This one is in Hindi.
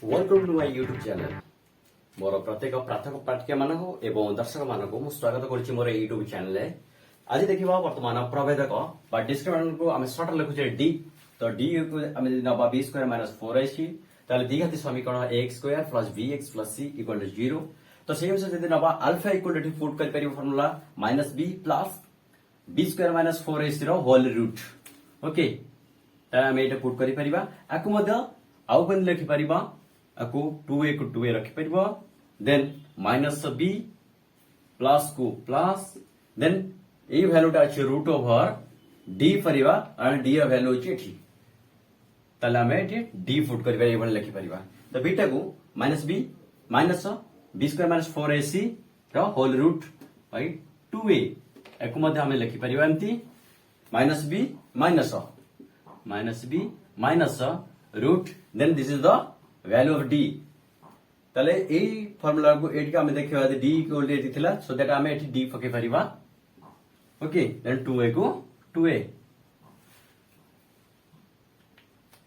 welcome to my YouTube channel मोर प्रत्येक प्राथमिक पाठ्य मान एवं दर्शक मान को स्वागत करुच्ची मोर यूट्यूब चैनल आज देखा बर्तमान प्रभेदक डिस्क्रिमिनेंट को आम सर्ट लिखुचे डी तो डी को आम नवा बी स्क्वायर माइनस 4ac द्विघाती समीकरण a square plus b x plus c equal to 0 तो से अनुसार जब नवा अल्फा इक्वल टू पुट कर formula minus b plus b square minus 4ac whole root okay आम ये पुट कर आउ कौन लिखिपर आपको 2a को 2a रखिपर देन माइनस बी प्लस को प्लस देन ये भैल्यूटा अच्छे रूट ओवर डी परिवा और डी भैल्यू अच्छे एठी ताले हमें डी फुट कर लिखिपर तो बीटा को minus B square minus 4ac whole root by 2a एक हमें लिखिपर एमती minus B minus root then this is the value of D ताले ए फार्मूला को एटी का हमें देखिबा डी इक्वल टू एटी थिला सो दैट हमें एटी डी पके परिबा ओके देन 2a को 2a